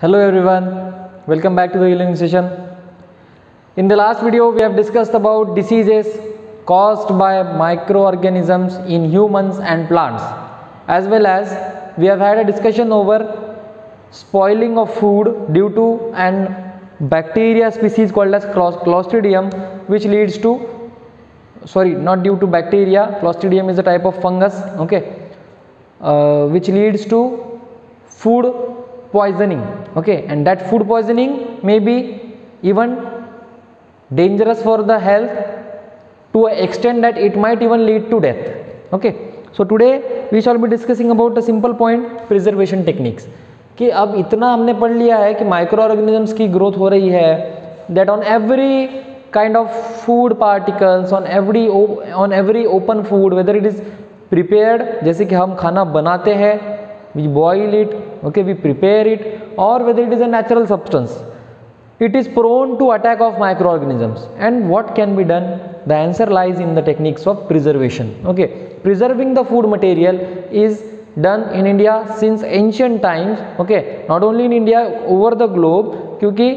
Hello everyone, welcome back to the e-learning session. In the last video we have discussed about diseases caused by microorganisms in humans and plants, as well as we have had a discussion over spoiling of food due to an bacteria species called as Clostridium, which leads to, sorry, not due to bacteria, Clostridium is a type of fungus, okay, which leads to food poisoning, okay, and that food poisoning may be even dangerous for the health to an extent that it might even lead to death. Okay, so today we shall be discussing about a simple point, preservation techniques. कि अब इतना हमने पढ़ लिया है कि micro organisms की growth हो रही है, that on every kind of food particles, on every open food, whether it is prepared, जैसे कि हम खाना बनाते हैं, we boil it, okay, we prepare it, or whether it is a natural substance, it is prone to attack of microorganisms. And what can be done? The answer lies in the techniques of preservation. Okay, preserving the food material is done in India since ancient times. Okay, not only in India, over the globe, क्योंकि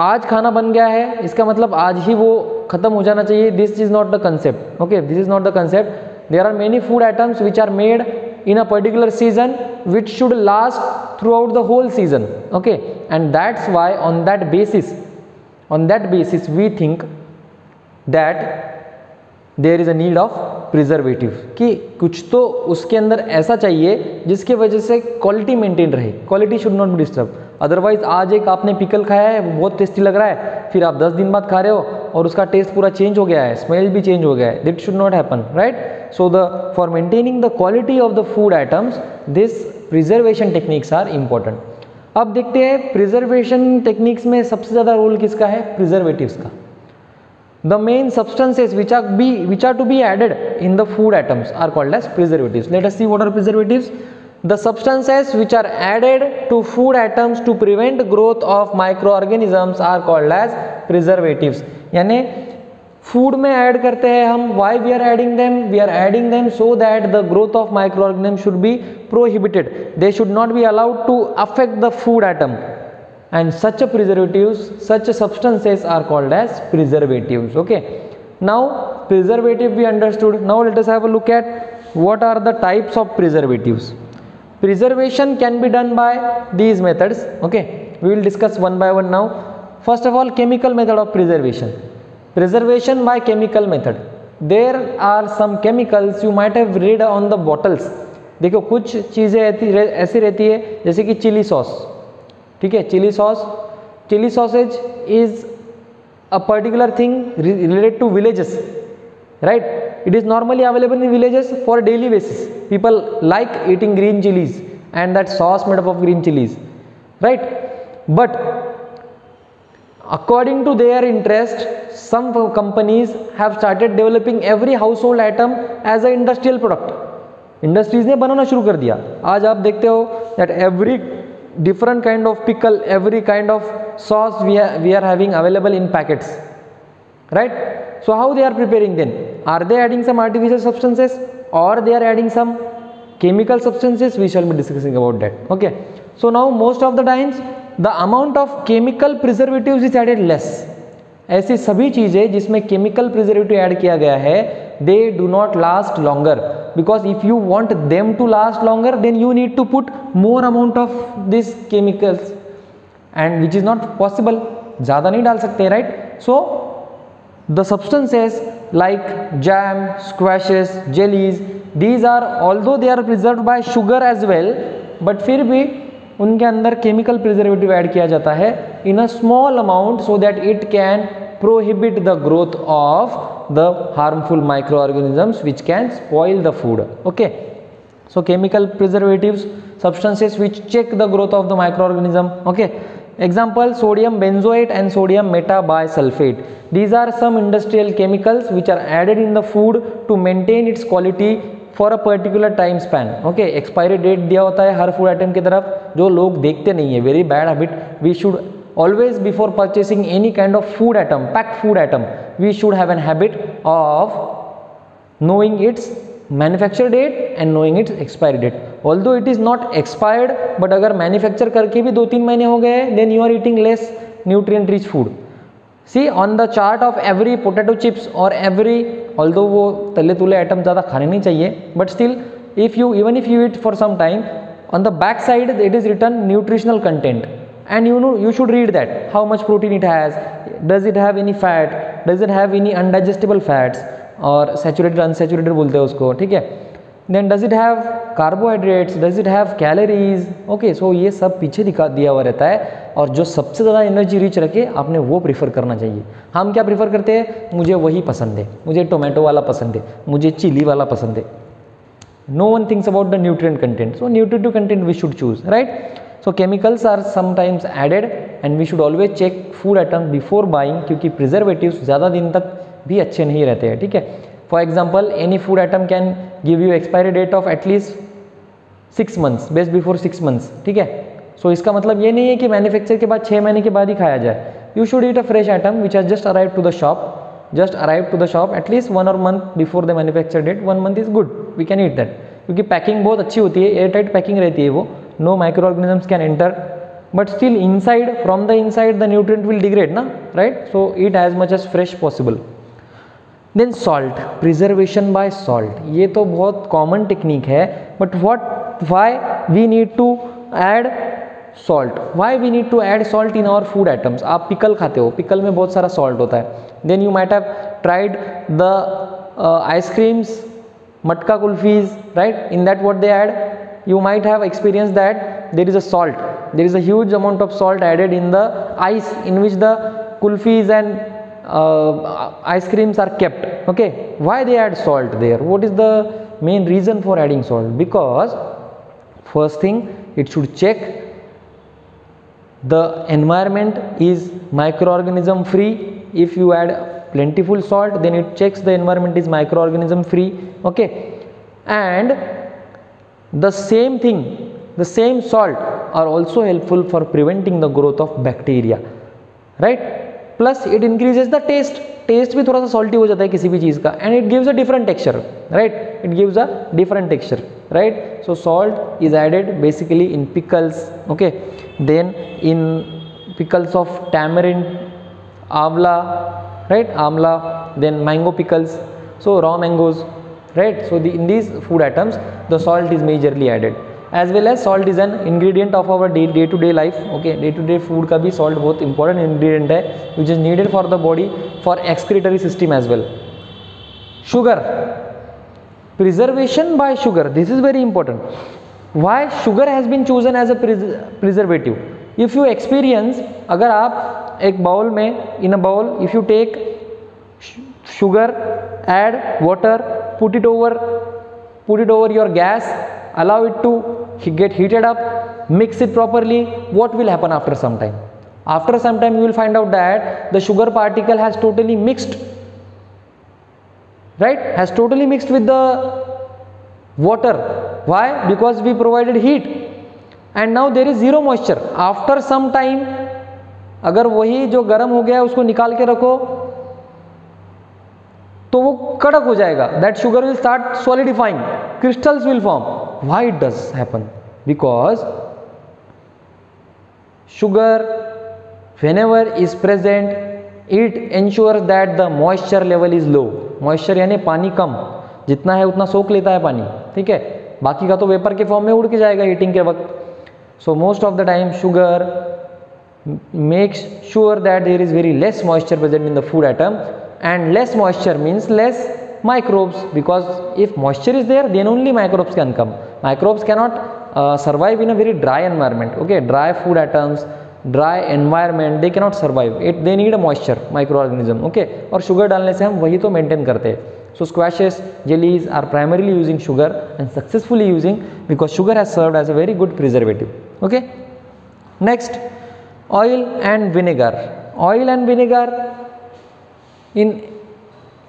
आज खाना बन गया है इसका मतलब आज ही वो खत्म हो जाना चाहिए. This is not the concept. Okay, this is not the concept. There are many food items which are made in a particular season which should last throughout the whole season. Okay, and that's why on that basis we think that there is a need of preservative, कि कुछ तो उसके अंदर ऐसा चाहिए जिसके वजह से क्वालिटी मेंटेन रहे, quality should not be disturb. Otherwise आज एक आपने पिकल खाया है, वो बहुत टेस्टी लग रहा है, फिर आप 10 दिन बाद खा रहे हो और उसका टेस्ट पूरा चेंज हो गया है, स्मेल भी चेंज हो गया है. That should not happen, right? So for maintaining the quality of the food items, this preservation techniques are important. अब देखते हैं प्रिजर्वेशन टेक्निक्स में सबसे ज़्यादा रोल किसका है? प्रिजर्वेटिव्स का. The main substances which are to be added in the food items are called as preservatives. Let us see what are preservatives. The substances which are added to food items to prevent growth of microorganisms are called as preservatives. यानी food में add करते हैं हम. Why we are adding them? We are adding them so that the growth of microorganisms should be prohibited. They should not be allowed to affect the food item. And such a preservatives, such a substances are called as preservatives. Okay, now preservative we understood. Now let us have a look at what are the types of preservatives. Preservation can be done by these methods. Okay, we will discuss one by one now. First of all, chemical method of preservation. Preservation by chemical method. There are some chemicals you might have read on the bottles. देखो कुछ चीज़ें ऐसी रहती है जैसे कि chilli sauce. ठीक है, chilli sauces is a particular thing related to villages, right? It is normally available in villages for daily basis. People like eating green chillies and that sauce made up of green chillies, right? But according to their interest, some companies have started developing every household item as a industrial product. Industries ने बनाना शुरू कर दिया. आज आप देखते हो that every different kind of pickle, every kind of sauce we are having available in packets, right? So how they are preparing then? Are they adding some artificial substances or they are adding some chemical substances? We shall be discussing about that. Okay, so now most of the times the amount of chemical preservatives is added less. ऐसी सभी चीज़ें जिसमें chemical preservative add किया गया है, they do not last longer, because if you want them to last longer then you need to put more amount of these chemicals, and which is not possible. ज़्यादा नहीं डाल सकते, right? So the substances like jam, squashes, jellies, these are, although they are preserved by sugar as well, but फिर भी उनके अंदर chemical preservative add किया जाता है in a small amount so that it can prohibit the growth of the harmful microorganisms which can spoil the food. Okay, so chemical preservatives, substances which check the growth of the microorganism. Okay, example, sodium benzoate and sodium metabisulfate. These are some industrial chemicals which are added in the food to maintain its quality for a particular time span. Okay, expiry date दिया होता है हर food item की तरफ, जो लोग देखते नहीं है. Very bad habit. We should always, before purchasing any kind of food item, packed food item, we should have an habit of knowing its manufacture date and knowing its expiry date. Although it is not expired, but अगर manufacture करके भी 2-3 महीने हो गए, then you are eating less nutrient rich food. See on the chart of every potato chips और every, although वो तले तुले आइटम ज़्यादा खाने नहीं चाहिए, but still if you even if you eat for some time, on the back side it is written nutritional content, and you should read that how much protein it has, does it have any fat, does it have any undigestible fats और saturated unsaturated बोलते हैं उसको, ठीक है. then does it have carbohydrates, does it have calories, okay. so ये सब पीछे दिया हुआ रहता है, और जो सबसे ज़्यादा एनर्जी रिच रखे आपने वो प्रीफर करना चाहिए. हम क्या प्रीफर करते हैं, मुझे वही पसंद है, मुझे टोमेटो वाला पसंद है, मुझे चिली वाला पसंद है. No one thinks about the nutrient content. So nutritive content we should choose, right? So chemicals are sometimes added, and we should always check food items before buying, क्योंकि preservatives ज़्यादा दिन तक भी अच्छे नहीं रहते हैं, ठीक है. For example, any food item can give you expiry date of at least 6 months, best before 6 months, ठीक है. So इसका मतलब ये नहीं है कि मैन्युफैक्चर के बाद 6 महीने के बाद ही खाया जाए. You should eat a fresh item which has just arrived to the shop. Just arrived to the shop at least 1 or month before the manufacture date. 1 month is good, we can eat that, क्योंकि packing बहुत अच्छी होती है, air tight packing रहती है वो, no microorganisms can enter, but still inside, from the inside the nutrient will degrade ना, right. So eat as much as fresh possible. Then salt, preservation by salt, ये तो बहुत common technique है, but why we need to add salt, why we need to add salt in our food items. आप pickle खाते हो, pickle में बहुत सारा सॉल्ट होता है. Then you might have tried the ice creams, matka kulfis, right? In that what they add, you might have experienced that there is a salt, there is a huge amount of salt added in the ice in which the kulfis and ice creams are kept, okay. Why they add salt there? What is the main reason for adding salt? Because first thing, it should check the environment is microorganism free. If you add plentiful salt, then it checks the environment is microorganism free, okay. And the same thing, the same salt are also helpful for preventing the growth of bacteria, right. Plus it increases the taste, taste भी थोड़ा सा salty हो जाता है किसी भी चीज़ का, and it gives a different texture, right. It gives a different texture, right. So salt is added basically in pickles, okay. Then in pickles of tamarind, amla, right, amla, then mango pickles, so raw mangoes, right. So in these food items the salt is majorly added, as well as salt is an ingredient of our day to day life, okay. day to day food का भी salt बहुत important ingredient है, which is needed for the body for excretory system as well. Sugar, preservation by sugar, this is very important. Why sugar has been chosen as a preservative? If you experience, अगर आप एक bowl में, in a bowl, if you take sugar, add water, put it over your gas, allow it to get heated up, mix it properly, what will happen after some time? After some time you will find out that the sugar particle has totally mixed, right, has totally mixed with the water. Why? Because we provided heat, and now there is zero moisture. After some time, अगर वही जो गर्म हो गया उसको निकाल के रखो तो वो कड़क हो जाएगा. That sugar will start solidifying, crystals will form. Why it does happen? Because sugar, whenever is present, it ensures that the moisture level is low. Moisture यानी पानी कम, जितना है उतना सोख लेता है पानी, ठीक है. बाकी का तो वेपर के फॉर्म में उड़ के जाएगा हीटिंग के वक्त. So most of the time sugar makes sure that there is very less moisture present in the food item, and less moisture means less microbes, because if moisture is there then only microbes can come. Microbes cannot survive in a very dry environment, okay. Dry food items, dry environment, they cannot survive it, they need a moisture, microorganism, okay. और sugar डालने से हम वही तो maintain करते हैं. So squashes, jellies are primarily using sugar and successfully using, because sugar has served as a very good preservative, okay. Next, oil and vinegar. Oil and vinegar in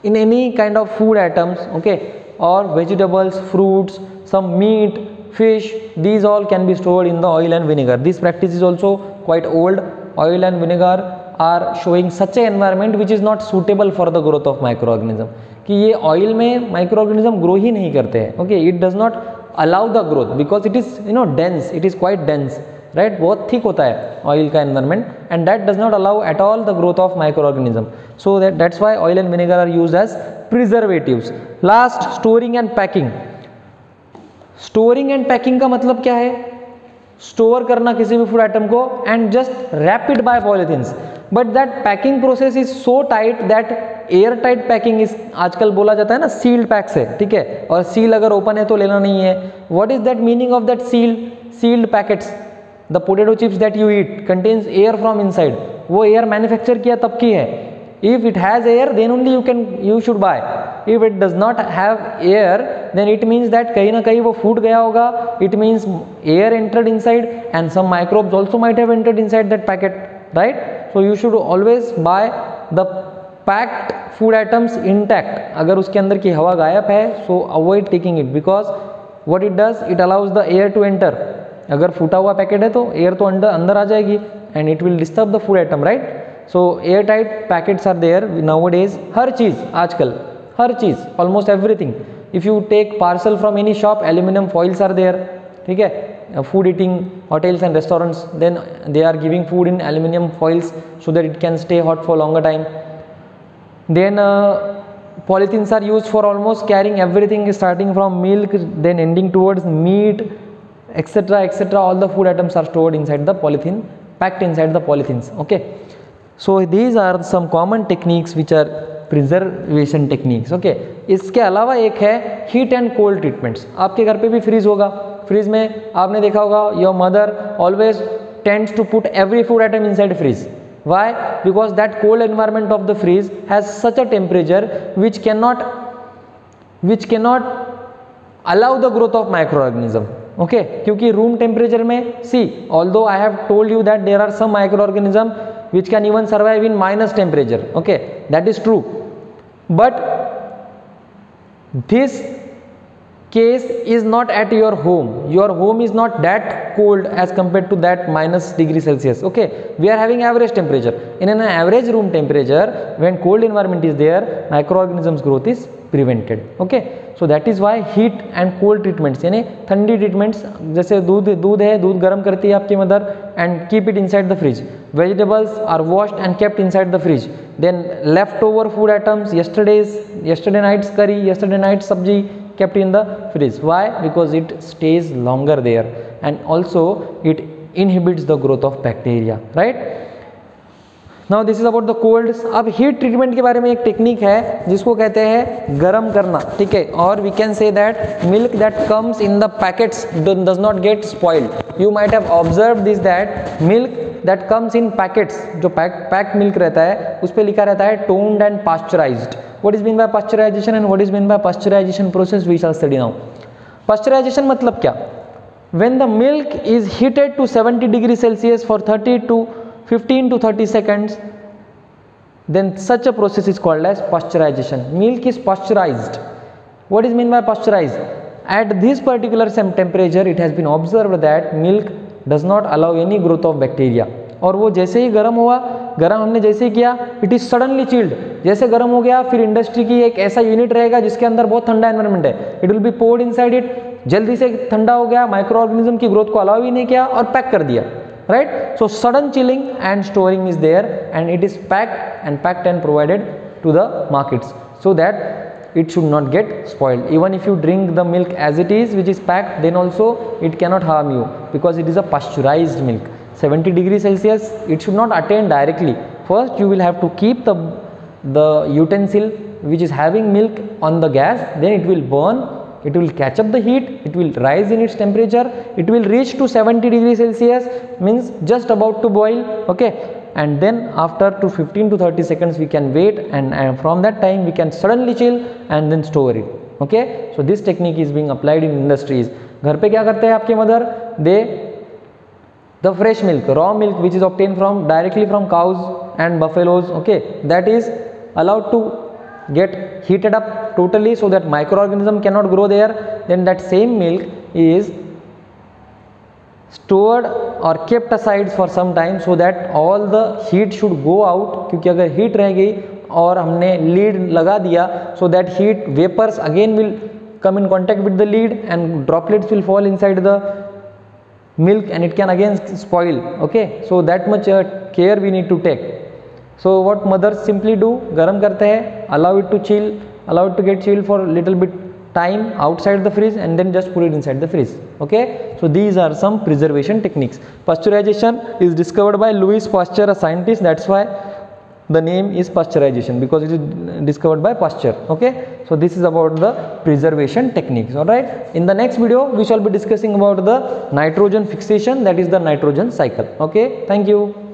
any kind of food items, okay, or vegetables, fruits, some meat, fish, these all can be stored in the oil and vinegar. This practice is also quite old. Oil and vinegar are showing such an environment which is not suitable for the growth of microorganism, कि ये oil में microorganism grow ही नहीं करते हैं, okay. It does not allow the growth, because it is dense, it is quite dense, right, बहुत thick होता है oil का environment, and that does not allow at all the growth of microorganism. So that's why oil and vinegar are used as preservatives. Last, storing and packing. Storing and packing का मतलब क्या है? Store करना किसी भी food item को and just wrap it by polythenes, but that packing process is so tight that air tight packing is, आजकल बोला जाता है ना सील्ड पैक्स है, ठीक है, और सील अगर ओपन है तो लेना नहीं है. What is that meaning of that sealed packets? The potato chips that you eat contains air from inside. वो एयर मैन्युफैक्चर किया तब की है. If it has air, then only you should buy. If it does not have air, then it means that कहीं ना कहीं वो फूट गया होगा. It means air entered inside and some microbes also might have entered inside that packet, right? So you should always buy the packed food items intact. अगर उसके अंदर की हवा गायब है, so avoid taking it, because what it does, it allows the air to enter. अगर फूटा हुआ पैकेट है तो एयर तो अंदर आ जाएगी and it will disturb the food item, right? So airtight packets are there nowadays. हर चीज़ आजकल, हर चीज़, almost everything. If you take parcel from any shop, aluminum foils are there. ठीक है, food eating hotels and restaurants, then they are giving food in aluminum foils so that it can stay hot for longer time. Then polythenes are used for almost carrying everything, starting from milk, then ending towards meat, etc., etc. All the food items are stored inside the polythene, packed inside the polythenes. Okay. So these are some common techniques which are preservation techniques. Okay. इसके अलावा एक है heat and cold treatments. आपके घर पे भी freeze होगा. Freeze में आपने देखा होगा your mother always tends to put every food item inside fridge. Why? Because that cold environment of the freeze has such a temperature which cannot allow the growth of microorganism. Okay, क्योंकि room temperature में, सी although I have told you that there are some microorganism which can even survive in minus temperature. Okay, that is true, but this case is not at your home. Your home is not that cold as compared to that -°C. Okay, we are having average temperature. In an average room temperature, when cold environment is there, microorganisms growth is prevented. Okay, so that is why heat and cold treatments, यानी ठंडी treatments, जैसे दूध है, दूध गर्म करती है आपकी mother and keep it inside the fridge. Vegetables are washed and kept inside the fridge. Then leftover food items, yesterday night's curry, yesterday night's sabji kept in the fridge. Why? Because it stays longer there and also it inhibits the growth of bacteria, right? Now this is about the colds. अब heat treatment के बारे में एक technique है जिसको कहते हैं गरम करना, ठीक है, और we can say that milk that comes in the packets does not get spoiled. You might have observe this that milk that comes in packets, जो पैक्ड मिल्क रहता है उस पर लिखा रहता है toned and pasteurised. What is mean by pasteurization and what is mean by pasteurization process we shall study now. Pasteurization मतलब क्या? When the milk is heated to 70°C for 15 to 30 seconds, then such a process is called as pasteurization. Milk is pasteurized. What is mean by pasteurized? At this particular temperature, it has been observed that milk does not allow any growth of bacteria. और वो जैसे ही गर्म हुआ, गर्म हमने जैसे ही किया, it is suddenly chilled. जैसे गर्म हो गया, फिर इंडस्ट्री की एक ऐसा यूनिट रहेगा जिसके अंदर बहुत ठंडा एनवायरनमेंट है, it will be poured inside it. जल्दी से ठंडा हो गया, माइक्रो ऑर्गेनिज्म की ग्रोथ को अलाउ ही नहीं किया और पैक कर दिया, right. So sudden chilling and storing is there and it is packed and provided to the markets so that it should not get spoiled. Even if you drink the milk as it is, which is packed, then also it cannot harm you because it is a pasteurized milk. 70°C, it should not attain directly. First you will have to keep the utensil which is having milk on the gas, then it will burn, it will catch up the heat, it will rise in its temperature, it will reach to 70°C, means just about to boil. Okay, and then after to 15 to 30 seconds we can wait, and from that time we can suddenly chill and then store it. Okay, so this technique is being applied in industries. घर पे क्या करते हैं आपके mother? They the fresh milk, raw milk which is obtained directly from cows and buffaloes, okay, that is allowed to get heated up totally so that microorganism cannot grow there. Then that same milk is stored or kept aside for some time so that all the heat should go out, क्योंकि अगर heat रह गई और हमने lid लगा दिया, so that heat vapors again will come in contact with the lid and droplets will fall inside the milk and it can again spoil. Okay, so that much care we need to take. So what mothers simply do, garam karte hai, allow it to chill, allow it to get chill for a little bit time outside the fridge and then just put it inside the fridge. Okay, so these are some preservation techniques. Pasteurization is discovered by Louis Pasteur, a scientist. That's why the name is pasteurization, because it is discovered by Pasteur. Okay, so this is about the preservation techniques. All right, in the next video we shall be discussing about the nitrogen fixation, that is the nitrogen cycle. Okay, thank you.